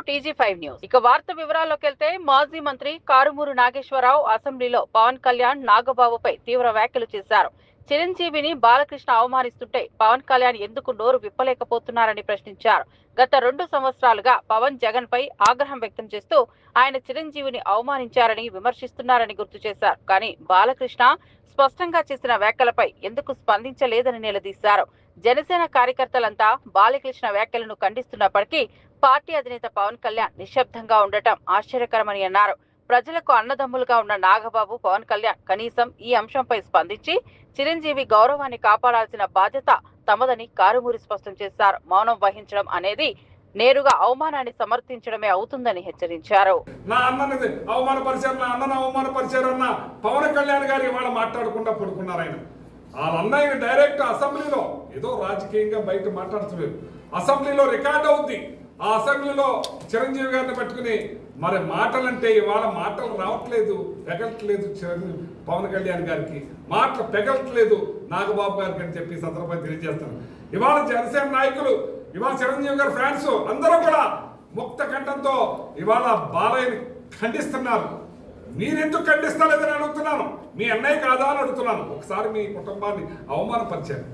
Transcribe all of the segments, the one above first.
TG5 news. ఇక వార్త వివరాల్లోకి వెళ్తే మాజీ మంత్రి కారుమూరు నాగేశ్వరరావు అసెంబ్లీలో పవన్ కళ్యాణ్ నాగబాబుపై తీవ్ర వ్యాఖ్యలు చేశారు. చిరంజీవిని బాలకృష్ణ అవమానిస్తుంటే పవన్ కళ్యాణ్ ఎందుకు నోరు విప్పలేకపోతున్నారని ప్రశ్నించారు. గత 2 సంవత్సరాలుగా పవన్ జగన్ పై ఆగ్రహం వ్యక్తం చేస్తూ ఆయన చిరంజీవిని అవమానించారని విమర్శిస్తున్నారని గుర్తు చేశారు. కానీ బాలకృష్ణ స్పష్టంగా చేసిన వ్యాఖ్యలపై ఎందుకు స్పందించలేదని నిలదీశారు. జనసేన కార్యకర్తలంతా బాలకృష్ణ వ్యాఖ్యలను ఖండిస్తున్నప్పటికీ పార్టీ అధినేత పవన్ కళ్యాణ్ నిశ్శబ్దంగా ఉండటం ఆశ్చర్యకరమని అన్నారు. ప్రజలకు అన్నదమ్ములుగా ఉన్న నాగబాబు, పవన్ కళ్యాణ్ కనీసం ఈ అంశంపై స్పందించి చిరంజీవి గౌరవాన్ని కాపాడాల్సిన బాధ్యత తమదని కారుమూరి స్పష్టం చేశారు. మౌనం వహించడం అనేది నేరుగా అవమానాన్ని సమర్థించడమే అవుతుందని హెచ్చరించారు. నా అన్నని అవమానపరిచారన్న పవన్ కళ్యాణ్ గారు ఇవాళ మాట్లాడకుండా పడుకున్నారు. ఆయన వాళ్ళ అన్నయ్య డైరెక్ట్ అసెంబ్లీలో ఏదో రాజకీయంగా బయట మాట్లాడుతున్నారు. అసెంబ్లీలో రికార్డ్ అవుద్ది. ఆ అసెంబ్లీలో చిరంజీవి గారిని పట్టుకుని మరి మాటలంటే ఇవాళ మాటలు రావట్లేదు, పెగలట్లేదు. పవన్ కళ్యాణ్ గారికి మాటలు పెగలట్లేదు నాగబాబు గారికి అని చెప్పి సందర్భంగా తెలియజేస్తాను. ఇవాళ జనసేన నాయకులు, ఇవాళ చిరంజీవి గారి ఫ్యాన్స్ అందరూ కూడా ముక్త కంఠంతో ఇవాళ బాలయ్యని ఖండిస్తున్నారు. మీరెందుకు ఖండిస్తలేదని అడుగుతున్నాను. మీ అన్నయ్య కాదా అని అడుగుతున్నాను. ఒకసారి మీ కుటుంబాన్ని అవమానపరిచారు,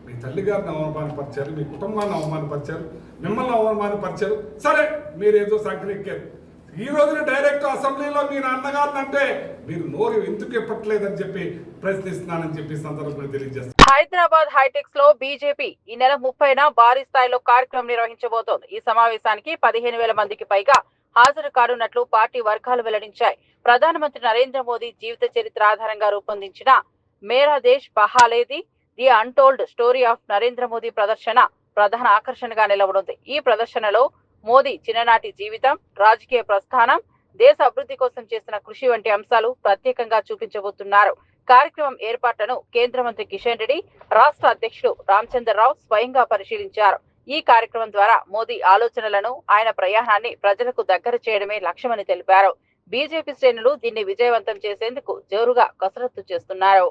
మీ తల్లిగారిని అవమానపరిచారు, మీ కుటుంబాన్ని అవమానపరిచారు, మిమ్మల్ని అవమానపరిచారు. సరే, మీరేదో సంకరెక్కారు. ఈ రోజున డైరెక్ట్ అసెంబ్లీలో మీ నాన్నగారిని అంటే మీరు నోరు ఎందుకు ఇప్పట్లేదని చెప్పి ప్రశ్నిస్తున్నానని చెప్పి సందర్భంగా తెలియజేస్తారు. హైదరాబాద్ హైటెక్స్ లో బీజేపీ ఈ నెల 30న భారీ స్థాయిలో కార్యక్రమం నిర్వహించబోతోంది. ఈ సమావేశానికి 15,000 మందికి పైగా హాజరు కానున్నట్లు పార్టీ వర్గాలు వెల్లడించాయి. ప్రధానమంత్రి నరేంద్ర మోదీ జీవిత చరిత్ర ఆధారంగా రూపొందించిన మేరా దేశ్ బహాలేది the untold story of Narendra Modi ప్రదర్శన ప్రధాన ఆకర్షణగా నిలవనుంది. ఈ ప్రదర్శనలో మోదీ చిన్ననాటి జీవితం, రాజకీయ ప్రస్థానం, దేశ అభివృద్ధి కోసం చేసిన కృషి వంటి అంశాలు ప్రత్యేకంగా చూపించబోతున్నారు. కార్యక్రమం ఏర్పాట్లను కేంద్ర మంత్రి కిషన్ రెడ్డి, రాష్ట్ర అధ్యక్షుడు రామచంద్రరావు స్వయంగా పరిశీలించారు. ఈ కార్యక్రమం ద్వారా మోదీ ఆలోచనలను, ఆయన ప్రయాణాన్ని ప్రజలకు దగ్గర చేయడమే లక్ష్యమని తెలిపారు. బీజేపీ శ్రేణులు దీన్ని విజయవంతం చేసేందుకు జోరుగా కసరత్తు చేస్తున్నారు.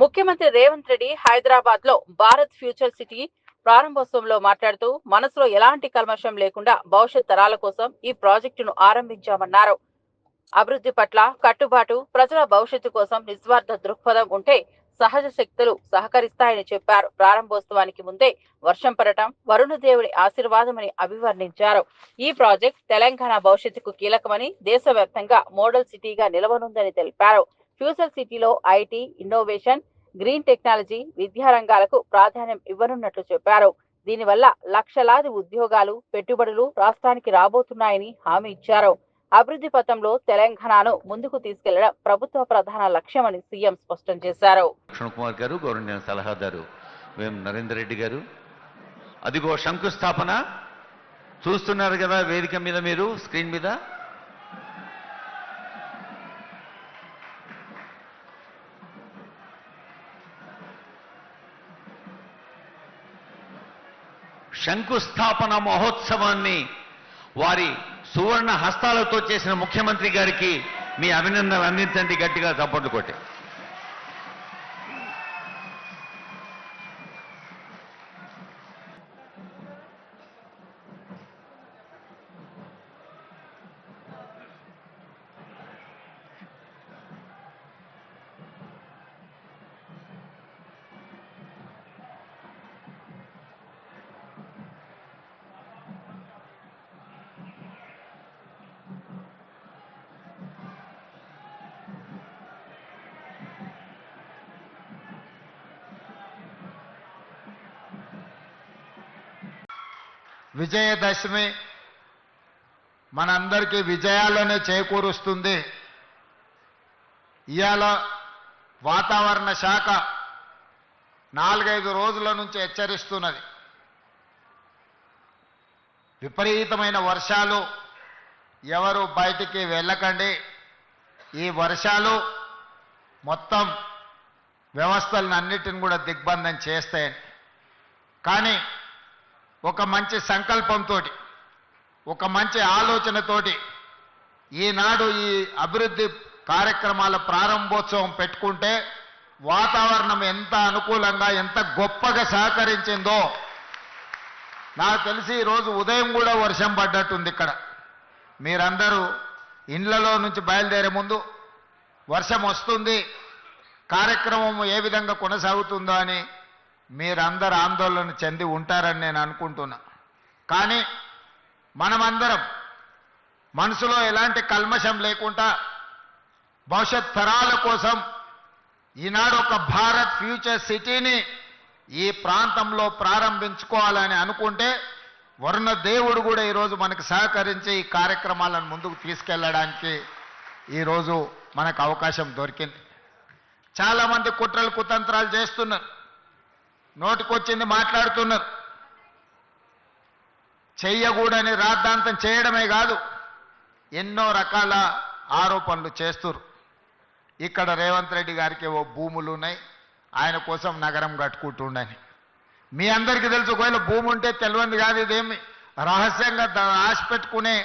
ముఖ్యమంత్రి రేవంత్ రెడ్డి హైదరాబాద్ లో భారత్ ఫ్యూచర్ సిటీ ప్రారంభోత్సవంలో మాట్లాడుతూ మనసులో ఎలాంటి కల్మషం లేకుండా భవిష్యత్ తరాల కోసం ఈ ప్రాజెక్టును ఆరంభించామన్నారు. అభివృద్ధి పట్ల కట్టుబాటు, ప్రజల భవిష్యత్తు కోసం నిస్వార్థ దృక్పథం ఉంటే సహజ శక్తులు సహకరిస్తాయని చెప్పారు. ప్రారంభోత్సవానికి ముందే వర్షం పడటం వరుణదేవుడి ఆశీర్వాదమని అభివర్ణించారు. ఈ ప్రాజెక్ట్ తెలంగాణ భవిష్యత్తుకు కీలకమని, దేశవ్యాప్తంగా మోడల్ సిటీగా నిలవనుందని తెలిపారు. ఫ్యూచర్ సిటీలో ఐటీ, ఇన్నోవేషన్, గ్రీన్ టెక్నాలజీ, విద్యారంగాలకు ప్రాధాన్యం ఇవ్వనున్నట్లు చెప్పారు. దీనివల్ల లక్షలాది ఉద్యోగాలు, పెట్టుబడులు రాష్ట్రానికి రాబోతున్నాయని హామీ ఇచ్చారు. అభివృద్ధి పథంలో తెలంగాణను ముందుకు తీసుకెళ్లడం ప్రభుత్వ ప్రధాన లక్ష్యమని సీఎం స్పష్టం చేశారు. లక్ష్మణ్ కుమార్ గారు, గౌరవనీయ సలహాదారు వేం నరేందర్ రెడ్డి గారు, అదిగో శంకుస్థాపన చూస్తున్నారు కదా వేదిక మీద, మీరు స్క్రీన్ మీద. శంకుస్థాపన మహోత్సవాన్ని వారి సువర్ణ హస్తాలతో చేసిన ముఖ్యమంత్రి గారికి మీ అభినందనలు అందించండి, గట్టిగా చప్పట్లు కొట్టి. విజయదశమి మనందరికీ విజయాలనే చేకూరుస్తుంది. ఇవాళ వాతావరణ శాఖ 4-5 రోజుల నుంచి హెచ్చరిస్తున్నది. విపరీతమైన వర్షాలు, ఎవరు బయటికి వెళ్ళకండి, ఈ వర్షాలు మొత్తం వ్యవస్థలను అన్నిటిని కూడా దిగ్బంధం చేస్తాయని. కానీ ఒక మంచి సంకల్పంతో, ఒక మంచి ఆలోచనతోటి ఈనాడు ఈ అభివృద్ధి కార్యక్రమాల ప్రారంభోత్సవం పెట్టుకుంటే వాతావరణం ఎంత అనుకూలంగా, ఎంత గొప్పగా సహకరించిందో నాకు తెలిసి ఈరోజు ఉదయం కూడా వర్షం పడ్డట్టుంది. ఇక్కడ మీరందరూ ఇండ్లలో నుంచి బయలుదేరే ముందు వర్షం వస్తుంది, కార్యక్రమం ఏ విధంగా కొనసాగుతుందో అని మీరందరూ ఆందోళన చెంది ఉంటారని నేను అనుకుంటున్నా. కానీ మనమందరం మనసులో ఎలాంటి కల్మషం లేకుండా భవిష్యత్ తరాల కోసం ఈనాడు ఒక భారత్ ఫ్యూచర్ సిటీని ఈ ప్రాంతంలో ప్రారంభించుకోవాలని అనుకుంటే వరుణ దేవుడు కూడా ఈరోజు మనకు సహకరించి ఈ కార్యక్రమాలను ముందుకు తీసుకెళ్ళడానికి ఈరోజు మనకు అవకాశం దొరికింది. చాలామంది కుట్రలు కుతంత్రాలు చేస్తున్నారు, నోటికొచ్చింది మాట్లాడుతున్నారు. చెయ్యకూడని రాద్ధాంతం చేయడమే కాదు, ఎన్నో రకాల ఆరోపణలు చేస్తున్నారు. ఇక్కడ రేవంత్ రెడ్డి గారికి ఓ భూములు ఉన్నాయి, ఆయన కోసం నగరం కట్టుకుంటుండని. మీ అందరికీ తెలుసు, ఒకవేళ భూమి ఉంటే తెలియంది కాదు, ఇదేమి రహస్యంగా ఆశ పెట్టుకునే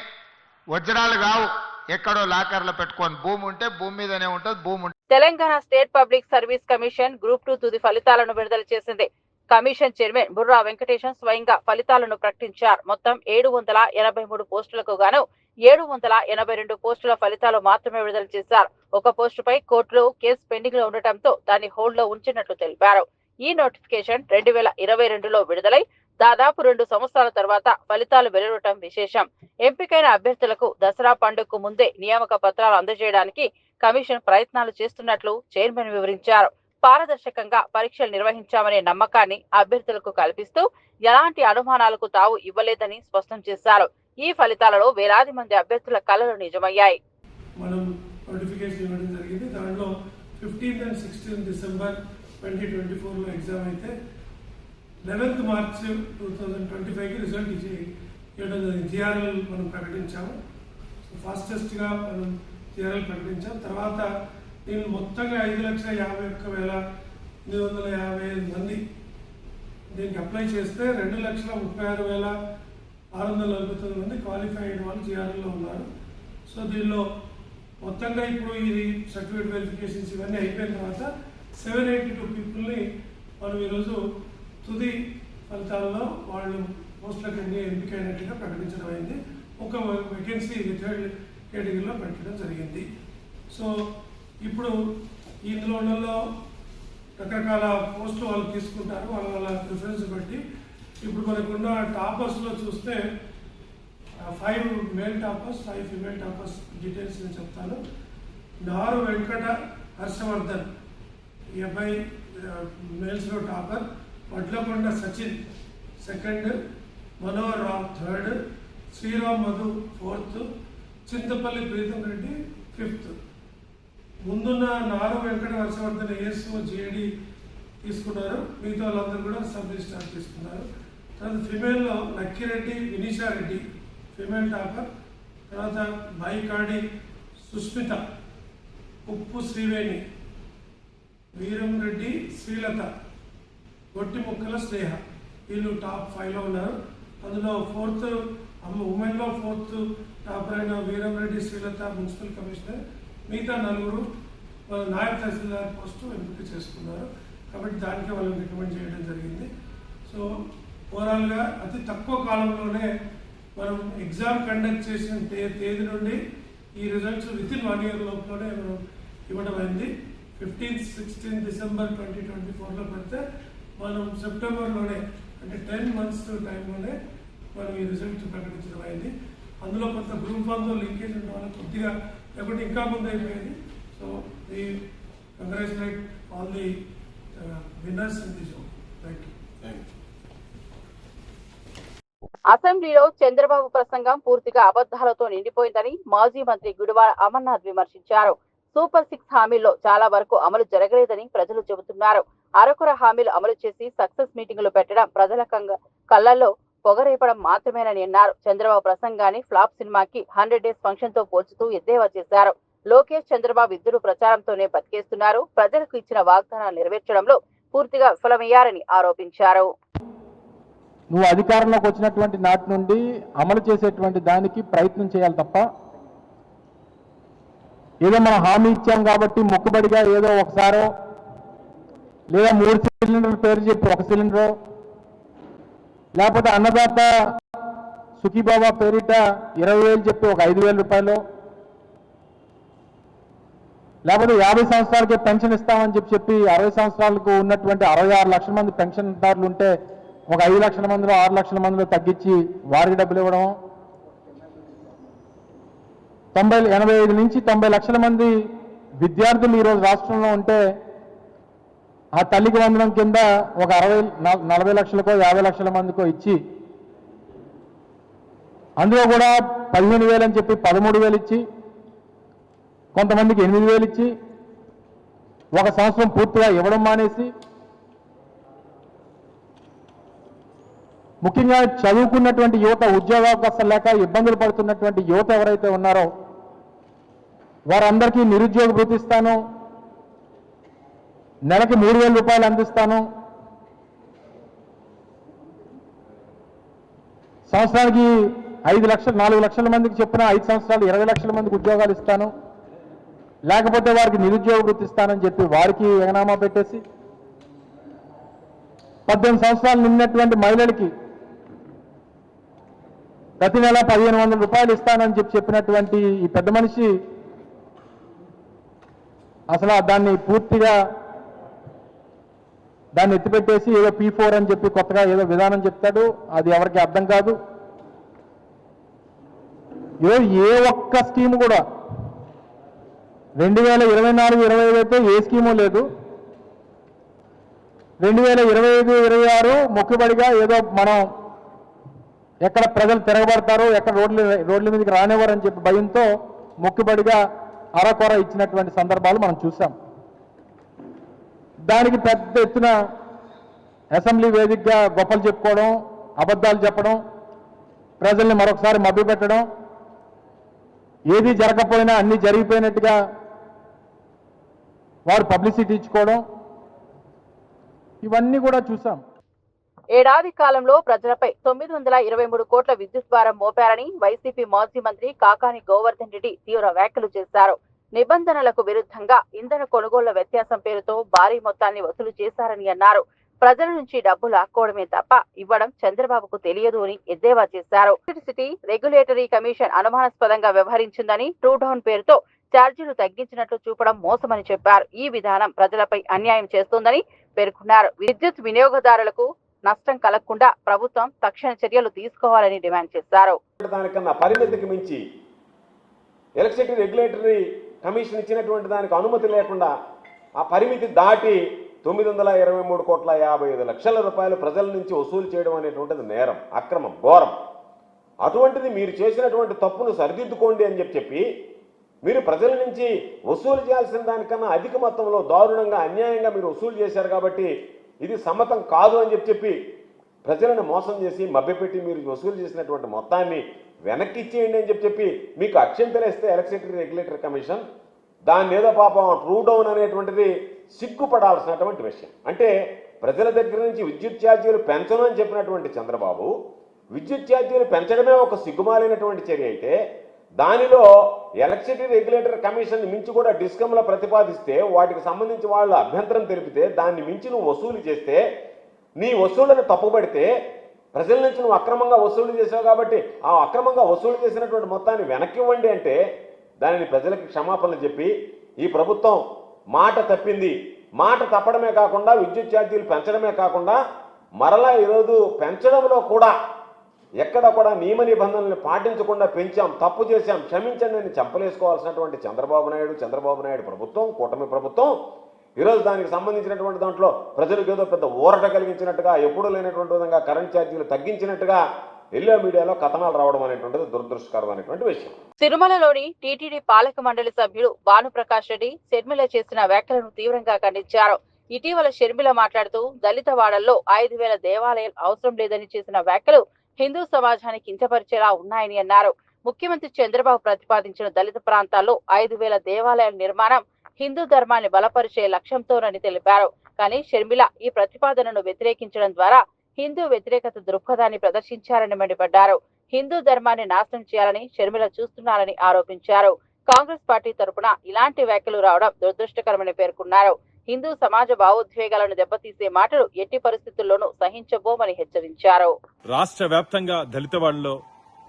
వజ్రాలు కావు, ఎక్కడో లాకర్లో పెట్టుకొని భూమి ఉంటే భూమి మీదనే ఉంటుంది. భూమి Telangana state public service commission group 2 తుది ఫలితాలను విడుదల చేసింది. కమిషన్ చైర్మన్ బుర్రా వెంకటేశం స్వయంగా ఫలితాలను ప్రకటించారు. మొత్తం 783 పోస్టులకు గాను 782 పోస్టుల ఫలితాలు మాత్రమే విడుదల చేశారు. ఒక పోస్టుపై కోర్టులో కేసు పెండింగ్ లో ఉండటంతో దాన్ని హోల్డ్ లో ఉంచినట్లు తెలిపారు. ఈ నోటిఫికేషన్ 2022లో విడుదలై దాదాపు 2 సంవత్సరాల తర్వాత ఫలితాలు వెలువడటం విశేషం. ఎంపికైన అభ్యర్థులకు దసరా పండుగకు ముందే నియామక పత్రాలు అందజేయడానికి కమిషన్ ప్రయత్నాలు చేస్తున్నట్లు చైర్మన్ వివరించారు. పారదర్శకంగా పరీక్షలు నిర్వహించామనే నమ్మకాన్ని అభ్యర్థులకు కల్పిస్తూ ఎలాంటి అనుమానాలకు తావు ఇవ్వలేదని స్పష్టం చేశారు. ఈ ఫలితాలలో వేలాది మంది అభ్యర్థుల కలలు నిజమయ్యాయి. మనం నోటిఫికేషన్ ఇవ్వడం జరిగింది. దాంట్లో 15th and 16th December 2024లో exam అయితే 11th March 2025కి రిజల్ట్ ఇవ్వడం జరిగింది. జిఆర్ఎల్ మనం ప్రకటించాము. ఫాస్టెస్ట్గా మనం జిఆర్ఎల్ ప్రకటించాం. తర్వాత దీన్ని మొత్తంగా 5,51,850 మంది దీనికి అప్లై చేస్తే 2,36,649 మంది క్వాలిఫై అయిన వాళ్ళు జిఆర్ఎల్లో ఉన్నారు. సో దీనిలో మొత్తంగా ఇప్పుడు ఇది సర్టిఫికేట్ వెరిఫికేషన్స్ ఇవన్నీ అయిపోయిన తర్వాత 782 పీపుల్ని మనం ఈరోజు తుది ఫలితాల్లో వాళ్ళు పోస్టులకు ఎంపికైనట్టుగా ప్రకటించడం అయింది. ఒక వేకెన్సీ రిటైర్డ్ కేటగిరీలో పెట్టడం జరిగింది. సో ఇప్పుడు ఇందులో రకరకాల పోస్టులు వాళ్ళు తీసుకుంటారు, వాళ్ళ ప్రిఫరెన్స్ బట్టి. ఇప్పుడు మనకున్న టాపర్స్లో చూస్తే 5 male toppers, 5 female toppers details నేను చెప్తాను. నారు వెంకట హర్షవర్ధన్, ఈ అబ్బాయి మేల్స్లో topper. Vadlakonda Sachin second, Manohar Rao third, Sriram Madhu fourth, Chintapalli Preetham Reddy fifth. ముందున్న నారు వెంకట హర్షవర్ధన్ ఏఎస్ఓ జేడి తీసుకున్నారు, మిగతా వాళ్ళందరూ కూడా సబ్ రిజిస్ట్రార్ తీసుకున్నారు. తర్వాత ఫిమేల్లో లక్కిరెడ్డి వినీషా రెడ్డి ఫిమేల్ టాపర్. తర్వాత బైకాడి సుష్మిత, ఉప్పు శ్రీవేణి, వీరం రెడ్డి శ్రీలత, గొట్టి ముక్కల స్నేహ, వీళ్ళు టాప్ 5లో ఉన్నారు. అందులో ఫోర్త్ ఉమెన్లో 4th టాపర్ అయిన వీరం రెడ్డి శ్రీలత మున్సిపల్ కమిషనర్. మిగతా 4 నాయబ్ తహసీల్దార్ పోస్టు ఎంపిక చేసుకున్నారు. కాబట్టి దానికి వాళ్ళని రికమెండ్ చేయడం జరిగింది. సో ఓవరాల్గా అతి తక్కువ కాలంలోనే మనం ఎగ్జామ్ కండక్ట్ చేసిన తేదీ నుండి ఈ రిజల్ట్స్ వితిన్ 1 year లోపలనే మనం ఇవ్వడం అయింది. 15th, 16th December 2024లో పెడితే మనం సెప్టెంబర్లోనే, అంటే 10 months టైంలోనే మనం ఈ రిజల్ట్ ప్రకటించడం అయింది. అందులో కొంత గ్రూప్ 1తో లింకేజ్ ఉండడం వల్ల కొద్దిగా లేకుంటే ఇంకా ముందు అయిపోయింది. So we congratulate all the winners in this show. Thank you. అసెంబ్లీలో చంద్రబాబు ప్రసంగం పూర్తిగా అబద్ధాలతో నిండిపోయిందని మాజీ మంత్రి గుడివాడ అమర్నాథ్ విమర్శించారు. సూపర్ 6 హామీల్లో చాలా వరకు అమలు జరగలేదని ప్రజలు చెబుతున్నారు. అరకొర హామీలు అమలు చేసి సక్సెస్ మీటింగులు పెట్టడం ప్రజల కళ్ళల్లో పొగరేపడం మాత్రమేనని అన్నారు. చంద్రబాబు ప్రసంగాన్ని ఫ్లాప్ సినిమాకి 100 డేస్ ఫంక్షన్ తో పోల్చుతూ ఎద్దేవా చేశారు. లోకేష్, చంద్రబాబు ఇద్దరు ప్రచారంతోనే బతికేస్తున్నారు. ప్రజలకు ఇచ్చిన వాగ్దానాలు నెరవేర్చడంలో పూర్తిగా విఫలమయ్యారని ఆరోపించారు. నువ్వు అధికారంలోకి వచ్చినటువంటి నాటి నుండి అమలు చేసేటువంటి దానికి ప్రయత్నం చేయాలి తప్ప ఏదో మనం హామీ ఇచ్చాం కాబట్టి మొక్కుబడిగా ఏదో ఒకసారో లేదా 3 సిలిండర్ల పేరు చెప్పి 1 సిలిండరో లేకపోతే అన్నదాత సుఖీబాబా పేరిట 20,000 చెప్పి ఒక 5,000 రూపాయలు లేకపోతే 50 సంవత్సరాలకే పెన్షన్ ఇస్తామని చెప్పి 60 సంవత్సరాలకు ఉన్నటువంటి 66 లక్షల మంది పెన్షన్దారులు ఉంటే ఒక 5 లక్షల మందిలో 6 లక్షల మందిలో తగ్గించి వారికి డబ్బులు ఇవ్వడం, 85 నుంచి 90 లక్షల మంది విద్యార్థులు ఈరోజు రాష్ట్రంలో ఉంటే ఆ తల్లికి వందనం కింద ఒక 40 లక్షలకో 50 లక్షల మందికో ఇచ్చి అందులో కూడా 15,000 అని చెప్పి 13,000 ఇచ్చి కొంతమందికి 8,000 ఇచ్చి ఒక సంవత్సరం పూర్తిగా ఇవ్వడం మానేసి ముఖ్యంగా చదువుకున్నటువంటి యువత ఉద్యోగావకాశాలు లేక ఇబ్బందులు పడుతున్నటువంటి యువత ఎవరైతే ఉన్నారో వారందరికీ నిరుద్యోగ భృతి ఇస్తాను, నెలకి 3,000 రూపాయలు అందిస్తాను, సంవత్సరానికి 5 లక్షలు 4 లక్షల మందికి చెప్పిన 5 సంవత్సరాలు 20 లక్షల మందికి ఉద్యోగాలు ఇస్తాను, లేకపోతే వారికి నిరుద్యోగ వృత్తి ఇస్తానని చెప్పి వారికి ఎగనామా పెట్టేసి 18 సంవత్సరాలు నిన్నటువంటి మహిళలకి ప్రతి నెల 1,500 రూపాయలు ఇస్తానని చెప్పినటువంటి ఈ పెద్ద మనిషి అసలు దాన్ని పూర్తిగా దాన్ని ఎత్తిపెట్టేసి ఏదో P4 అని చెప్పి కొత్తగా ఏదో విధానం చెప్తాడు. అది ఎవరికి అర్థం కాదు. ఏ ఒక్క స్కీము కూడా 2024-25 అయితే ఏ స్కీము లేదు. 2025-26 మొక్కుబడిగా ఏదో మనం ఎక్కడ ప్రజలు తిరగబడతారో ఎక్కడ రోడ్ల మీదకి రానివ్వరని చెప్పి భయంతో మొక్కుబడిగా అరకొర ఇచ్చినటువంటి సందర్భాలు మనం చూసాం. దానికి పెద్ద ఎత్తున అసెంబ్లీ వేదికగా గొప్పలు చెప్పుకోవడం, అబద్ధాలు చెప్పడం, ప్రజల్ని మరొకసారి మభ్యపెట్టడం, ఏది జరగకపోయినా అన్ని జరిగిపోయినట్టుగా వారు పబ్లిసిటీ ఇచ్చుకోవడం, ఇవన్నీ కూడా చూసాం. ఏడాది కాలంలో ప్రజలపై 923 కోట్ల విద్యుత్ భారం మోపారని వైసీపీ మాజీ మంత్రి కాకాని గోవర్ధన్ రెడ్డి తీవ్ర వ్యాఖ్యలు చేశారు. నిబంధనలకు విరుద్ధంగా ఇంధన కొనుగోళ్ల వ్యత్యాసం పేరుతో భారీ మొత్తాన్ని వసూలు చేశారని అన్నారు. ప్రజల నుంచి డబ్బు లాక్కోవడమే తప్ప ఇవ్వడం చంద్రబాబుకు తెలియదు అని ఎద్దేవా చేశారు. ఎలక్ట్రిసిటీ రెగ్యులేటరీ కమిషన్ అనుమానాస్పదంగా వ్యవహరించిందని ట్రూ డౌన్ పేరుతో ఛార్జీలు తగ్గించినట్లు చూపడం మోసమని చెప్పారు. ఈ విధానం ప్రజలపై అన్యాయం చేస్తోందని పేర్కొన్నారు. విద్యుత్ వినియోగదారులకు నష్టం కలగకుండా ప్రభుత్వం తక్షణ చర్యలు తీసుకోవాలని డిమాండ్ చేశారు. దానికన్నా పరిమితికి మించి ఎలక్ట్రిసిటీ రెగ్యులేటరీ కమిషన్ ఇచ్చినటువంటి దానికి అనుమతి లేకుండా ఆ పరిమితి దాటి 923 కోట్ల 55 లక్షల రూపాయలు ప్రజల నుంచి వసూలు చేయడం అనేటువంటిది నేరం, అక్రమం, ఘోరం. అటువంటిది మీరు చేసినటువంటి తప్పును సరిదిద్దుకోండి అని చెప్పి మీరు ప్రజల నుంచి వసూలు చేయాల్సిన దానికన్నా అధిక మొత్తంలో దారుణంగా అన్యాయంగా మీరు వసూలు చేశారు కాబట్టి ఇది సమ్మతం కాదు అని చెప్పి ప్రజలను మోసం చేసి మభ్యపెట్టి మీరు వసూలు చేసినటువంటి మొత్తాన్ని వెనక్కి ఇచ్చేయండి అని చెప్పి మీకు అక్షంతలేస్తే ఎలక్ట్రిసిటీ రెగ్యులేటరీ కమిషన్ దాన్ని ఏదో పాపం ట్రూ డౌన్ అనేటువంటిది సిగ్గుపడాల్సినటువంటి విషయం. అంటే ప్రజల దగ్గర నుంచి విద్యుత్ ఛార్జీలు పెంచను అని చెప్పినటువంటి చంద్రబాబు విద్యుత్ ఛార్జీలు పెంచడమే ఒక సిగ్గుమాలినటువంటి చర్య అయితే దానిలో ఎలక్ట్రిసిటీ రెగ్యులేటరీ కమిషన్ మించి కూడా డిస్కంలో ప్రతిపాదిస్తే వాటికి సంబంధించి వాళ్ళు అభ్యంతరం తెలిపితే దాన్ని మించి నువ్వు వసూలు చేస్తే నీ వసూళ్లను తప్పుపడితే ప్రజల నుంచి నువ్వు అక్రమంగా వసూలు చేసావు కాబట్టి ఆ అక్రమంగా వసూలు చేసినటువంటి మొత్తాన్ని వెనక్కి ఇవ్వండి అంటే దానిని ప్రజలకు క్షమాపణలు చెప్పి ఈ ప్రభుత్వం మాట తప్పింది, మాట తప్పడమే కాకుండా విద్యుత్ ఛార్జీలు పెంచడమే కాకుండా మరలా ఈరోజు పెంచడంలో కూడా ఎక్కడ కూడా నియమ నిబంధనలను పాటించకుండా పెంచాం, తప్పు చేశాం, క్షమించండి అని చంపలేసుకోవాల్సినటువంటి చంద్రబాబు నాయుడు ప్రభుత్వం, కూటమి ప్రభుత్వం ఈరోజు దానికి సంబంధించినటువంటి దాంట్లో ప్రజలకు ఏదో పెద్ద ఊరట కలిగించినట్టుగా, ఎప్పుడూ లేనటువంటి విధంగా కరెంట్ ఛార్జీలు తగ్గించినట్టుగా ఎల్లో మీడియాలో కథనాలు రావడం అనేటువంటిది దురదృష్టకరమైనటువంటి విషయం. తిరుమలలోని టీటీడీ పాలక మండలి సభ్యుడు భానుప్రకాష్ రెడ్డి షర్మిల చేసిన వ్యాఖ్యలను తీవ్రంగా ఖండించారు. ఇటీవల షర్మిల మాట్లాడుతూ దళిత వాడల్లో 5,000 దేవాలయాలు అవసరం లేదని చేసిన వ్యాఖ్యలు హిందూ సమాజాన్ని కించపరిచేలా ఉన్నాయని అన్నారు. ముఖ్యమంత్రి చంద్రబాబు ప్రతిపాదించిన దళిత ప్రాంతాల్లో 5,000 దేవాలయాల నిర్మాణం హిందూ ధర్మాన్ని బలపరిచే లక్ష్యంతోనని తెలిపారు. కానీ షర్మిల ఈ ప్రతిపాదనను వ్యతిరేకించడం ద్వారా హిందూ వ్యతిరేకత దృక్పథాన్ని ప్రదర్శించారని మండిపడ్డారు. హిందూ ధర్మాన్ని నాశనం చేయాలని షర్మిల చూస్తున్నారని ఆరోపించారు. కాంగ్రెస్ పార్టీ తరపున ఇలాంటి వ్యాఖ్యలు రావడం దురదృష్టకరమని పేర్కొన్నారు. హిందూ సమాజ భావోద్వేగాలను దెబ్బతీసే మాటలు ఎట్టి పరిస్థితుల్లోనూ సహించబోమని హెచ్చరించారు. రాష్ట్ర వ్యాప్తంగా దళితవాడలో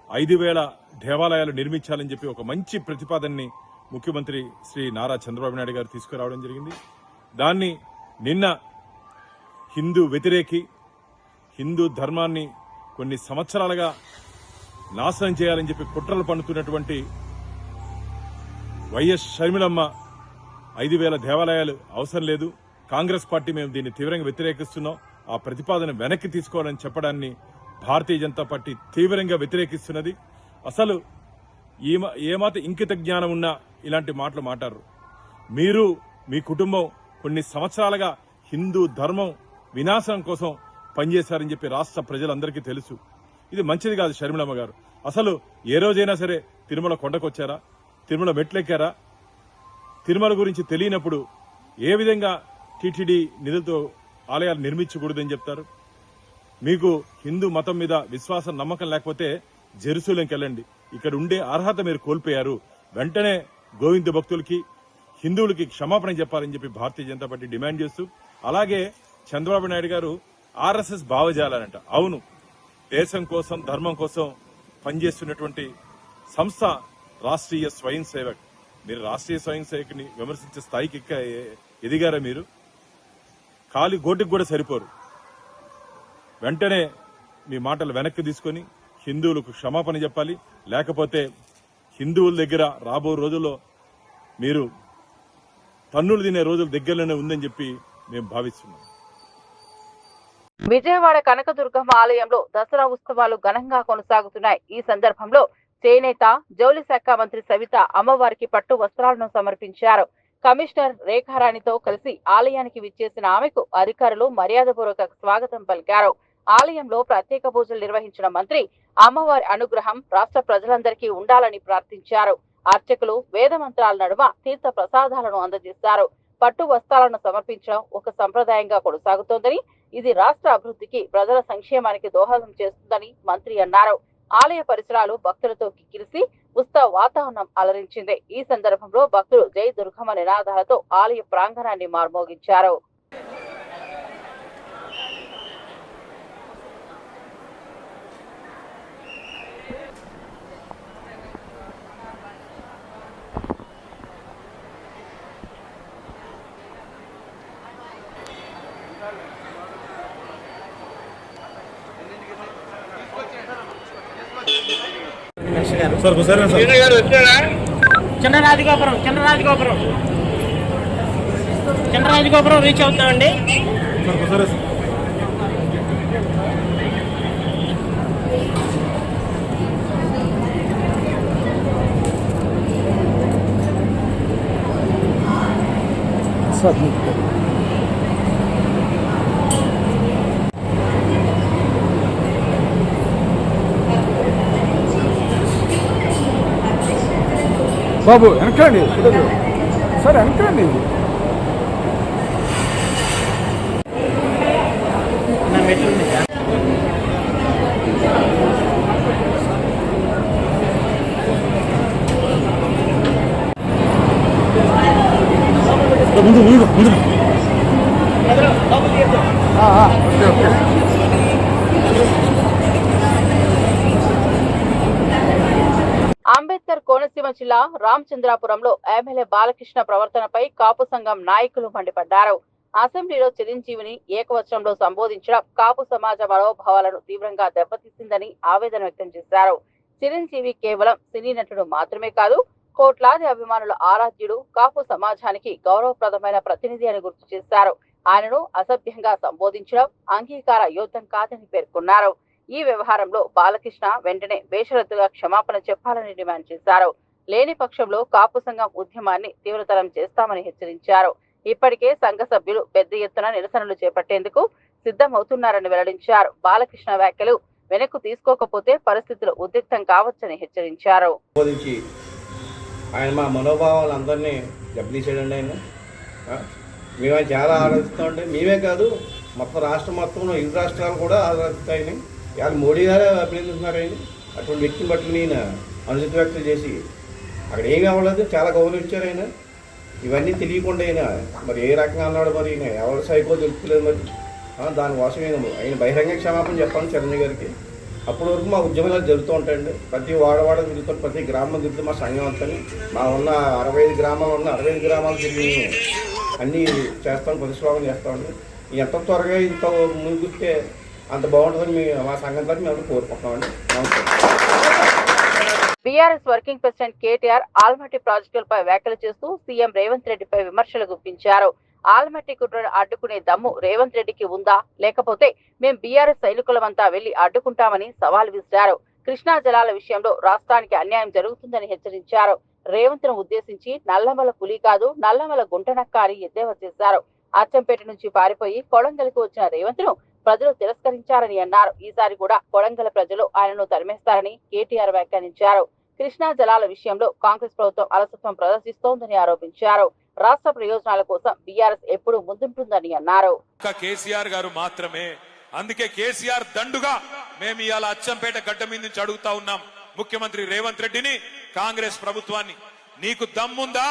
5,000 దేవాలయాలు నిర్మించాలని చెప్పి ఒక మంచి ప్రతిపాదనని ముఖ్యమంత్రి శ్రీ నారా చంద్రబాబు నాయుడు గారు తీసుకురావడం జరిగింది. దాన్ని నిన్న హిందూ వ్యతిరేకి, హిందూ ధర్మాన్ని కొన్ని సంవత్సరాలుగా నాశనం చేయాలని చెప్పి కుట్రలు పన్నుతున్నటువంటి వైఎస్ షర్మిలమ్మ 5,000 దేవాలయాలు అవసరం లేదు, కాంగ్రెస్ పార్టీ మేము దీన్ని తీవ్రంగా వ్యతిరేకిస్తున్నాం, ఆ ప్రతిపాదన వెనక్కి తీసుకోవాలని చెప్పడాన్ని భారతీయ జనతా పార్టీ తీవ్రంగా వ్యతిరేకిస్తున్నది. అసలు ఏమాత్రం ఇంకిత జ్ఞానం ఉన్నా ఇలాంటి మాటలు మాట్లాడరు. మీరు మీ కుటుంబం కొన్ని సంవత్సరాలుగా హిందూ ధర్మం వినాశనం కోసం పనిచేశారని చెప్పి రాష్ట్ర ప్రజలందరికీ తెలుసు. ఇది మంచిది కాదు. షర్మిలమ్మ గారు అసలు ఏ రోజైనా సరే తిరుమల కొండకొచ్చారా, తిరుమల మెట్లెక్కారా? తిరుమల గురించి తెలియనప్పుడు ఏ విధంగా టీటీడీ నిధులతో ఆలయాలు నిర్మించకూడదని చెప్తారు? మీకు హిందూ మతం మీద విశ్వాసం, నమ్మకం లేకపోతే జెరూసలేంకి వెళ్ళండి. ఇక్కడ ఉండే అర్హత మీరు కోల్పోయారు. వెంటనే గోవింద భక్తులకి, హిందువులకి క్షమాపణ చెప్పాలని చెప్పి భారతీయ జనతా పార్టీ డిమాండ్ చేస్తూ, అలాగే చంద్రబాబు నాయుడు గారు ఆర్ఎస్ఎస్ భావజాలాలంట. అవును, దేశం కోసం, ధర్మం కోసం పనిచేస్తున్నటువంటి సంస్థ రాష్ట్రీయ స్వయం సేవక్. మీరు రాష్ట్రీయ స్వయం సేవకుని విమర్శించే స్థాయికి ఎదిగారా? మీరు కాలి గోటికి కూడా సరిపోరు. వెంటనే మీ మాటలు వెనక్కి తీసుకొని హిందువులకు క్షమాపణ చెప్పాలి. లేకపోతే హిందువుల దగ్గర రాబో రోజుల్లో మీరు తన్నులు తినే రోజుల దగ్గరలోనే ఉందని చెప్పి మేము భావిస్తున్నాం. విజయవాడ కనకదుర్గమ్మ ఆలయంలో దసరా ఉత్సవాలు ఘనంగా కొనసాగుతున్నాయి. ఈ సందర్భంలో చేనేత, జౌళి శాఖ మంత్రి సవిత అమ్మవారికి పట్టు వస్త్రాలను సమర్పించారు. కమిషనర్ రేఖారాణితో కలిసి ఆలయానికి విచ్చేసిన ఆమెకు అధికారులు మర్యాదపూర్వక స్వాగతం పలికారు. ఆలయంలో ప్రత్యేక పూజలు నిర్వహించిన మంత్రి అమ్మవారి అనుగ్రహం రాష్ట్ర ప్రజలందరికీ ఉండాలని ప్రార్థించారు. అర్చకులు వేద మంత్రాల నడుమ తీర్థ ప్రసాదాలను అందజేశారు. పట్టు వస్త్రాలను సమర్పించడం ఒక సంప్రదాయంగా కొనసాగుతోందని, ఇది రాష్ట్ర అభివృద్ధికి, ప్రజల సంక్షేమానికి దోహదం చేస్తుందని మంత్రి అన్నారు. ఆలయ పరిసరాలు భక్తులతో కిక్కిరిసి ఉత్సవ వాతావరణం అలరించింది. ఈ సందర్భంలో భక్తులు జై దుర్గమ్మ నినాదాలతో ఆలయ ప్రాంగణాన్ని మార్మోగించారు. చిన్నరాజగోపురం రీచ్ అవుతామండి. బాబు వెనకండి సార్, వెనకండి. ముందు ముందు ముందు. Okay okay. అంబేద్కర్ కోనసీమ జిల్లా రామచంద్రాపురంలో ఎమ్మెల్యే బాలకృష్ణ ప్రవర్తనపై కాపు సంఘం నాయకులు మండిపడ్డారు. అసెంబ్లీలో చిరంజీవిని ఏకవచనంలో సంబోధించడం కాపు సమాజ మనోభావాలను తీవ్రంగా దెబ్బతీసిందని ఆవేదన వ్యక్తం చేశారు. చిరంజీవి కేవలం సినీ నటుడు మాత్రమే కాదు, కోట్లాది అభిమానుల ఆరాధ్యుడు, కాపు సమాజానికి గౌరవప్రదమైన ప్రతినిధి అని గుర్తు చేశారు. ఆయనను అసభ్యంగా సంబోధించడం అంగీకార యోగ్యం కాదని పేర్కొన్నారు. ఈ వ్యవహారంలో బాలకృష్ణ వెంటనే బేషరతుగా క్షమాపణ చెప్పాలని డిమాండ్ చేశారు. లేని పక్షంలో కాపు సంఘం ఉద్యమాన్ని తీవ్రతరం చేస్తామని హెచ్చరించారు. ఇప్పటికే సంఘ సభ్యులు పెద్ద ఎత్తున నిరసనలు చేపట్టేందుకు సిద్ధమవుతున్నారని వెల్లడించారు. బాలకృష్ణ వ్యాఖ్యలు వెనక్కు తీసుకోకపోతే పరిస్థితులు ఉద్రిక్తం కావచ్చని హెచ్చరించారు. ఆయన మా మనోభావాలందరినీ దెబ్బతీసాడండి. మేము ఆయన చాలా ఆలోచిస్తామంటే మేమే కాదు మొత్తం రాష్ట్రం మొత్తంలో 2 రాష్ట్రాలు కూడా ఆలోచిస్తాయని ఇవాళ మోడీ గారే అభినందిస్తున్నారు. ఆయన అటువంటి వ్యక్తిని బట్టి నేను అనుచిత వ్యాఖ్యలు చేసి అక్కడ ఏమీ అవ్వలేదు, చాలా గౌరవించారు ఆయన. ఇవన్నీ తెలియకుండా ఆయన మరి ఏ రకంగా అన్నాడు, మరి ఆయన ఎవరు సైకో తెలుపులేదు. మరి దానికోసం ఆయన బహిరంగ క్షమాపణ చెప్పాను చిరంజీవి గారికి. అప్పటి వరకు మా ఉద్యమాలు జరుగుతూ ఉంటాయండి. ప్రతి వాడవాడ తిరుగుతాం, ప్రతి గ్రామం తిరుగుతాం. మా సంఘం అంతా మా ఉన్న 65 గ్రామాలు ఉన్న 65 గ్రామాలు తిరిగి అన్నీ చేస్తాం, ప్రతిష్టాపన చేస్తామండి. ఎంత త్వరగా ఇంత ముందుకొస్తే అంత బాగుంటుందని మా సంఘం తరఫున మేము కోరుకుంటున్నామండి. BRS working president KTR Almatti ప్రాజెక్టులపై వ్యాఖ్యలు చేస్తూ సీఎం రేవంత్ రెడ్డిపై విమర్శలు గుప్పించారు. ఆల్మట్టి కుట్రను అడ్డుకునే దమ్ము రేవంత్ రెడ్డికి ఉందా, లేకపోతే మేం బీఆర్ఎస్ సైనికులమంతా వెళ్లి అడ్డుకుంటామని సవాల్ విసిరారు. కృష్ణా జలాల విషయంలో రాష్ట్రానికి అన్యాయం జరుగుతుందని హెచ్చరించారు. రేవంత్ ను ఉద్దేశించి నల్లమల పులి కాదు నల్లమల గుంటనక్క అని ఎద్దేవా చేశారు. అచ్చంపేట నుంచి పారిపోయి కొడంగల్కు వచ్చిన రేవంత్ ను ప్రజలు తిరస్కరించారని అన్నారు. ఈసారి కూడా కొడంగల్ ప్రజలు ఆయనను తరిమేస్తారని కేటీఆర్ వ్యాఖ్యానించారు. కృష్ణా జలాల విషయంలో కాంగ్రెస్ ప్రభుత్వం అలసత్వం ప్రదర్శిస్తోందని ఆరోపించారు. రాష్ట్ర ప్రయోజనాల కోసం బీఆర్ఎస్ ఎప్పుడూ ముందుంటుందని అన్నారు. కేసీఆర్ గారు మాత్రమే, అందుకే కేసీఆర్ దండుగా మేము ఇవాళ అచ్చంపేట గడ్డ మీద నుంచి అడుగుతా ఉన్నాం ముఖ్యమంత్రి రేవంత్ రెడ్డిని, కాంగ్రెస్ ప్రభుత్వాన్ని, నీకు దమ్ముందా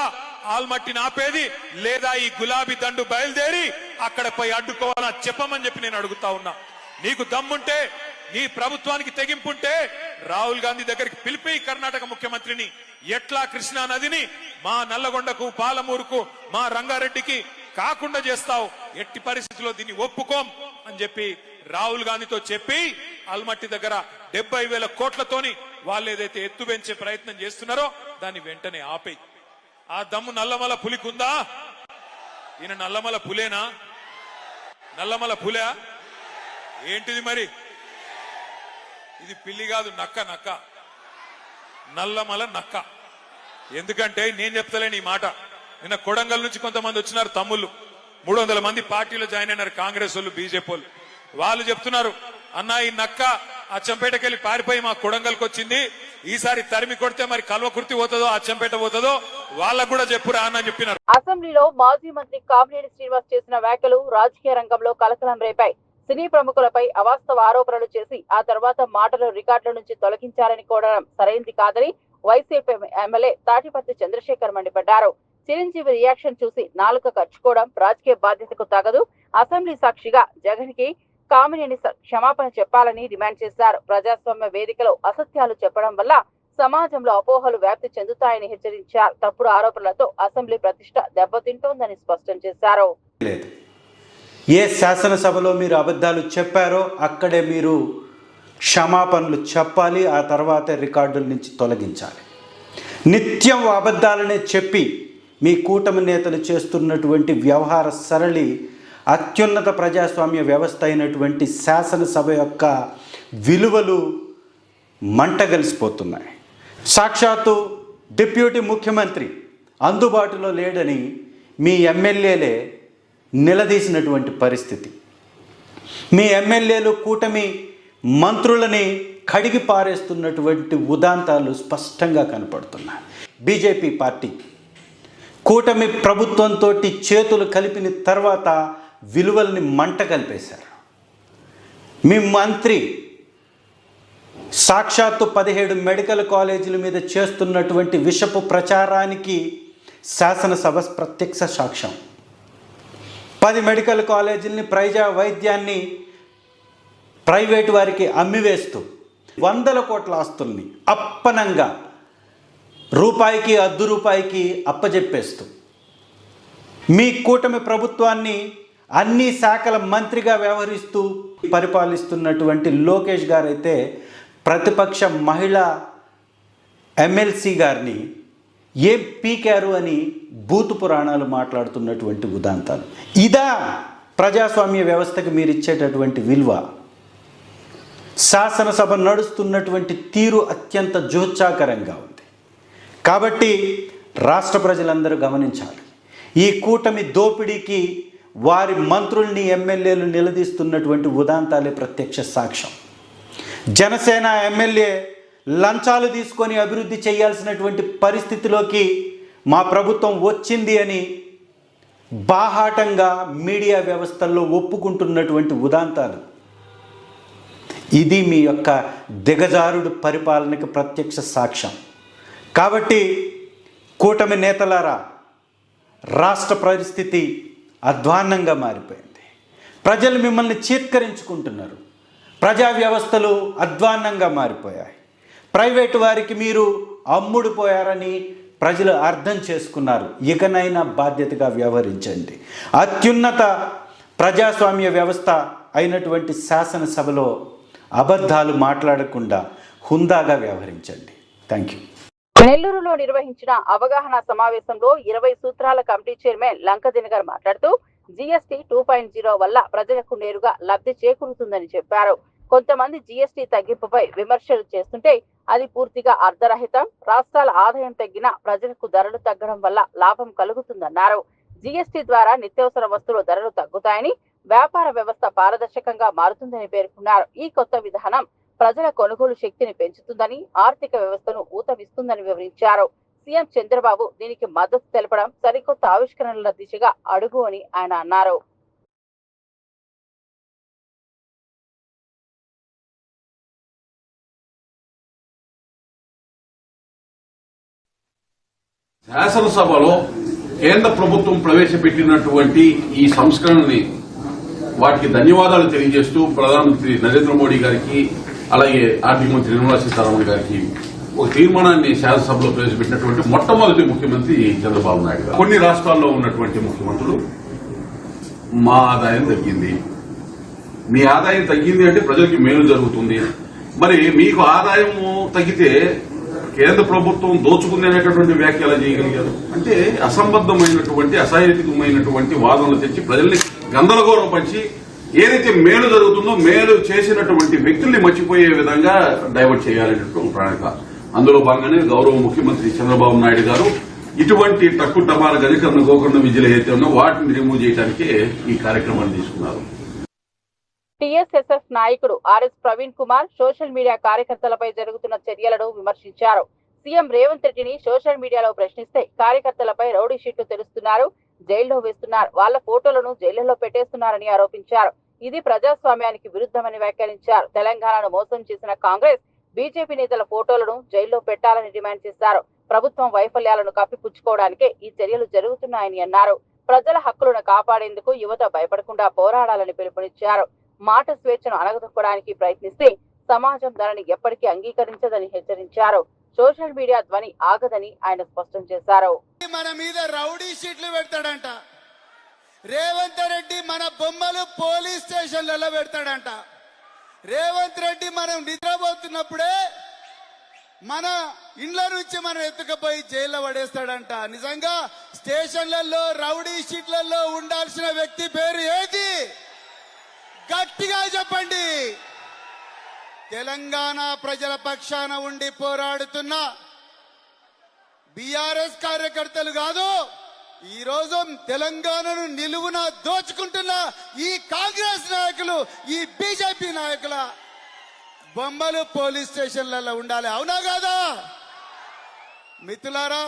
ఆల్మట్టిని ఆపేది, లేదా ఈ గులాబీ దండు బయలుదేరి అక్కడ పోయి అడ్డుకోవాలా చెప్పమని చెప్పి నేను అడుగుతా ఉన్నా. నీకు దమ్ముంటే, నీ ప్రభుత్వానికి తెగింపుంటే రాహుల్ గాంధీ దగ్గరికి పిలిపి కర్ణాటక ముఖ్యమంత్రిని ఎట్లా కృష్ణా నదిని మా నల్లగొండకు, పాలమూరుకు, మా రంగారెడ్డికి కాకుండా చేస్తావు, ఎట్టి పరిస్థితుల్లో దీన్ని ఒప్పుకోం అని చెప్పి రాహుల్ గాంధీతో చెప్పి ఆల్మట్టి దగ్గర 70,000 కోట్లతోని వాళ్ళు ఏదైతే ఎత్తు పెంచే ప్రయత్నం చేస్తున్నారో దాన్ని వెంటనే ఆపేయి. ఆ దమ్ము నల్లమల పులికుందా? ఈయన నల్లమల పులేనా? నల్లమల పులే ఏంటిది మరి? ఇది పిల్లి కాదు, నక్క. నక్క నల్లమల నక్క. ఎందుకంటే నేను చెప్తలేను ఈ మాట. నిన్న కొడంగల్ నుంచి కొంతమంది వచ్చినారు తమ్ముళ్ళు, 300 మంది పార్టీలో జాయిన్ అయినారు, కాంగ్రెస్ వాళ్ళు, బీజేపీ వాళ్ళు. వాళ్ళు చెప్తున్నారు, అన్నా ఈ నక్క అచ్చంపేటకెళ్ళి పారిపోయి మా కొడంగల్కి వచ్చింది, ఈసారి తరిమి కొడితే మరి కల్వకుర్తి పోతుందో అచ్చంపేట పోతుందో వాళ్ళకు కూడా చెప్పురా అని చెప్పినారు. అసెంబ్లీలో మాజీ మంత్రి కామినేని శ్రీనివాస్ చేసిన వ్యాఖ్యలు రాజకీయ రంగంలో కలకలం రేపాయి. సినీ ప్రముఖులపై అవాస్తవ ఆరోపణలు చేసి ఆ తర్వాత మాటలు రికార్డుల నుంచి తొలగించారని కోరడం సరైంది కాదని వైసీపీ ఎమ్మెల్యే తాటిపత్తి చంద్రశేఖర్ మండిపడ్డారు. చిరంజీవి రియాక్షన్ చూసి నాలుక ఖర్చుకోవడం రాజకీయ బాధ్యతకు తగదు. అసెంబ్లీ సాక్షిగా జగన్ కి కామినేని క్షమాపణ చెప్పాలని డిమాండ్ చేశారు. ప్రజాస్వామ్య వేదికలో అసత్యాలు చెప్పడం వల్ల సమాజంలో అపోహలు వ్యాప్తి చెందుతాయని హెచ్చరించారు. తప్పుడు ఆరోపణలతో అసెంబ్లీ ప్రతిష్ట దెబ్బతింటోందని స్పష్టం చేశారు. ఏ శాసనసభలో మీరు అబద్ధాలు చెప్పారో అక్కడే మీరు క్షమాపణలు చెప్పాలి, ఆ తర్వాత రికార్డుల నుంచి తొలగించాలి. నిత్యం అబద్ధాలనే చెప్పి మీ కూటమి నేతలు చేస్తున్నటువంటి వ్యవహార సరళి అత్యున్నత ప్రజాస్వామ్య వ్యవస్థ అయినటువంటి శాసనసభ యొక్క విలువలు మంటగలిసిపోతున్నాయి. సాక్షాత్తు డిప్యూటీ ముఖ్యమంత్రి అందుబాటులో లేడని మీ ఎమ్మెల్యేలే నిలదీసినటువంటి పరిస్థితి. మీ ఎమ్మెల్యేలు కూటమి మంత్రులని కడిగి పారేస్తున్నటువంటి ఉదాంతాలు స్పష్టంగా కనపడుతున్నాయి. బీజేపీ పార్టీ కూటమి ప్రభుత్వంతో చేతులు కలిపిన తర్వాత విలువల్ని మంట కలిపేశారు. మీ మంత్రి సాక్షాత్తు 17 మెడికల్ కాలేజీల మీద చేస్తున్నటువంటి విషపు ప్రచారానికి శాసనసభ ప్రత్యక్ష సాక్ష్యం. 10 మెడికల్ కాలేజీలని, ప్రజా వైద్యాన్ని ప్రైవేటు వారికి అమ్మివేస్తూ 100 కోట్ల ఆస్తుల్ని అప్పనంగా రూపాయికి అర్ధ రూపాయికి అప్పజెప్పేస్తూ మీ కూటమి ప్రభుత్వాన్ని అన్ని శాఖల మంత్రిగా వ్యవహరిస్తూ పరిపాలిస్తున్నటువంటి లోకేష్ గారైతే ప్రతిపక్ష మహిళా ఎమ్మెల్సీ గారిని ఏం పీకారు అని బూతు పురాణాలు మాట్లాడుతున్నటువంటి ఉదాంతాలు. ఇదా ప్రజాస్వామ్య వ్యవస్థకు మీరు ఇచ్చేటటువంటి విలువ? శాసనసభ నడుస్తున్నటువంటి తీరు అత్యంత జోత్సాకరంగా ఉంది. కాబట్టి రాష్ట్ర ప్రజలందరూ గమనించాలి. ఈ కూటమి దోపిడీకి వారి మంత్రుల్ని ఎమ్మెల్యేలు నిలదీస్తున్నటువంటి ఉదాంతాలే ప్రత్యక్ష సాక్ష్యం. జనసేన ఎమ్మెల్యే లంచాలు తీసుకొని అభివృద్ధి చేయాల్సినటువంటి పరిస్థితిలోకి మా ప్రభుత్వం వచ్చింది అని బాహాటంగా మీడియా వ్యవస్థల్లో ఒప్పుకుంటున్నటువంటి ఉదాంతాలు. ఇది మీ యొక్క దిగజారుడు పరిపాలనకి ప్రత్యక్ష సాక్ష్యం. కాబట్టి కూటమి నేతలారా, రాష్ట్ర పరిస్థితి అధ్వాన్నంగా మారిపోయింది. ప్రజలు మిమ్మల్ని చీత్కరించుకుంటున్నారు. ప్రజా వ్యవస్థలు అధ్వాన్నంగా మారిపోయాయి. ప్రైవేటు వారికి మీరు అమ్ముడుపోయారని ప్రజలు అర్థం చేసుకున్నారు. ఇకనైనా బాధ్యతగా వ్యవహరించండి. అత్యున్నత ప్రజాస్వామ్య వ్యవస్థ అయినటువంటి శాసనసభలో అబద్ధాలు మాట్లాడకుండా హుందాగా వ్యవహరించండి. Thank you. నెల్లూరులో నిర్వహించిన అవగాహన సమావేశంలో 20 సూత్రాల కమిటీ చైర్మన్ లంకదినగర్ మాట్లాడుతూ జీఎస్టీ 2.0 వల్ల ప్రజలకు నేరుగా లబ్ధి చేకూరుతుందని చెప్పారు. కొంతమంది జీఎస్టీ తగ్గింపుపై విమర్శలు చేస్తుంటే అది పూర్తిగా అర్ధరహితం. రాష్ట్రాల ఆదాయం తగ్గినా ప్రజలకు ధరలు తగ్గడం వల్ల లాభం కలుగుతుందన్నారు. జీఎస్టీ ద్వారా నిత్యావసర వస్తువుల ధరలు తగ్గుతాయని, వ్యాపార వ్యవస్థ పారదర్శకంగా మారుతుందని పేర్కొన్నారు. ఈ కొత్త విధానం ప్రజల కొనుగోలు శక్తిని పెంచుతుందని, ఆర్థిక వ్యవస్థను ఊతమిస్తుందని వివరించారు. సీఎం చంద్రబాబు దీనికి మద్దతు తెలపడం సరికొత్త ఆవిష్కరణల దిశగా అడుగు అని ఆయన అన్నారు. శాసనసభలో కేంద్ర ప్రభుత్వం ప్రవేశపెట్టినటువంటి ఈ సంస్కరణని వాటికి ధన్యవాదాలు తెలియజేస్తూ ప్రధానమంత్రి నరేంద్ర మోడీ గారికి, అలాగే ఆర్థిక మంత్రి నిర్మలా సీతారామన్ గారికి ఒక తీర్మానాన్ని శాసనసభలో ప్రవేశపెట్టినటువంటి మొట్టమొదటి ముఖ్యమంత్రి చంద్రబాబు నాయుడు గారు. కొన్ని రాష్ట్రాల్లో ఉన్నటువంటి ముఖ్యమంత్రులు మా ఆదాయం తగ్గింది, మీ ఆదాయం తగ్గింది అంటే ప్రజలకి మేలు జరుగుతుంది, మరి మీకు ఆదాయం తగ్గితే కేంద్ర ప్రభుత్వం దోచుకుంది అనేటటువంటి వ్యాఖ్యలు చేయగలిగారు. అంటే అసంబద్ధమైనటువంటి అసహేతుకమైనటువంటి వాదనలు తెచ్చి ప్రజల్ని గందరగోళం పంచి ఏదైతే మేలు జరుగుతుందో మేలు చేసినటువంటి వ్యక్తుల్ని మర్చిపోయే విధంగా డైవర్ట్ చేయాలనేటువంటి ప్రణాళిక. అందులో భాగంగానే గౌరవ ముఖ్యమంత్రి చంద్రబాబు నాయుడు గారు ఇటువంటి తక్కువ టమాల గజకరణ గోకరణ విద్యలు ఏదైతే ఉన్నా వాటిని రిమూవ్ చేయడానికే ఈ కార్యక్రమాన్ని తీసుకున్నారు. టీఎస్ఎస్ఎఫ్ నాయకుడు RS Praveen Kumar social media కార్యకర్తలపై జరుగుతున్న చర్యలను విమర్శించారు. సీఎం రేవంత్ రెడ్డిని సోషల్ మీడియాలో ప్రశ్నిస్తే కార్యకర్తలపై రౌడీ షీట్లు తెరుస్తున్నారు, జైల్లో వేస్తున్నారు, వాళ్ల ఫోటోలను జైళ్లలో పెట్టేస్తున్నారని ఆరోపించారు. ఇది ప్రజాస్వామ్యానికి విరుద్ధమని వ్యాఖ్యానించారు. తెలంగాణను మోసం చేసిన కాంగ్రెస్, బీజేపీ నేతల ఫోటోలను జైల్లో పెట్టాలని డిమాండ్ చేశారు. ప్రభుత్వం వైఫల్యాలను కప్పిపుచ్చుకోవడానికే ఈ చర్యలు జరుగుతున్నాయని అన్నారు. ప్రజల హక్కులను కాపాడేందుకు యువత భయపడకుండా పోరాడాలని పిలుపునిచ్చారు. మాట స్వేచ్ఛను అణగదొక్కడానికి ప్రయత్నిస్తే సమాజం దానిని ఎప్పటికీ అంగీకరించదని హెచ్చరించారు. సోషల్ మీడియా ధ్వని ఆగదని ఆయన స్పష్టం చేశారు. మన మీద రౌడీ షీట్లు పెడతాడంట రేవంత్ రెడ్డి, మన బొమ్మలు పోలీస్ స్టేషన్లలో పెడతాడంట రేవంత్ రెడ్డి. మనం నిద్రపోతున్నప్పుడే మన ఇండ్ల నుంచి మనం ఎత్తుకపోయి జైల్లో పడేస్తాడంట. నిజంగా స్టేషన్లలో రౌడీ షీట్లలో ఉండాల్సిన వ్యక్తి పేరు ఏది? గట్టిగా చెప్పండి. తెలంగాణ ప్రజల పక్షాన ఉండి పోరాడుతున్న బీఆర్ఎస్ కార్యకర్తలు కాదు, ఈ రోజు తెలంగాణను నిలువున దోచుకుంటున్న ఈ కాంగ్రెస్ నాయకులు, ఈ బీజేపీ నాయకుల బొమ్మలు పోలీస్ స్టేషన్లలో ఉండాలి. అవునా కాదా మిత్రులారా?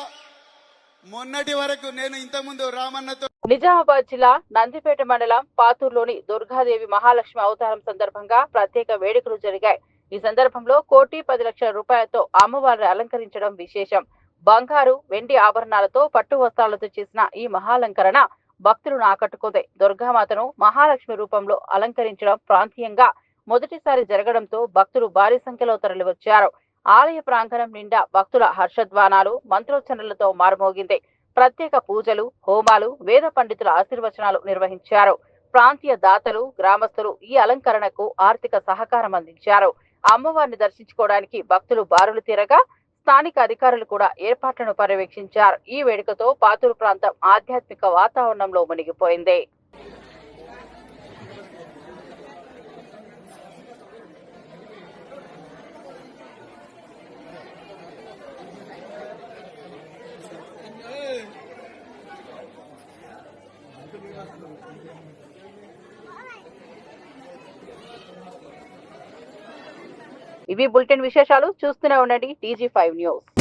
మొన్నటి వరకు నేను ఇంతకుముందు రామన్నతో నిజామాబాద్ జిల్లా నందిపేట మండలం పాతూరులోని దుర్గాదేవి మహాలక్ష్మి అవతారం సందర్భంగా ప్రత్యేక వేడుకలు జరిగాయి. ఈ సందర్భంలో 1,10,00,000 రూపాయలతో అమ్మవారిని అలంకరించడం విశేషం. బంగారు, వెండి ఆభరణాలతో పట్టు వస్త్రాలతో చేసిన ఈ మహాలంకరణ భక్తులను ఆకట్టుకుంది. దుర్గామాతను మహాలక్ష్మి రూపంలో అలంకరించడం ప్రాంతీయంగా మొదటిసారి జరగడంతో భక్తులు భారీ సంఖ్యలో తరలివచ్చారు. ఆలయ ప్రాంగణం నిండా భక్తుల హర్షధ్వానాలు, మంత్రోచ్చరణలతో మారుమోగింది. ప్రత్యేక పూజలు, హోమాలు, వేద పండితుల ఆశీర్వచనాలు నిర్వహించారు. ప్రాంతీయ దాతలు, గ్రామస్తులు ఈ అలంకరణకు ఆర్థిక సహకారం అందించారు. అమ్మవారిని దర్శించుకోవడానికి భక్తులు బారులు తీరగా స్థానిక అధికారులు కూడా ఏర్పాట్లను పర్యవేక్షించారు. ఈ వేడుకతో పాతూరు ప్రాంతం ఆధ్యాత్మిక వాతావరణంలో మునిగిపోయింది. ఇవి బులెటిన్ విశేషాలు. చూస్తూనే ఉండండి TG5 న్యూస్.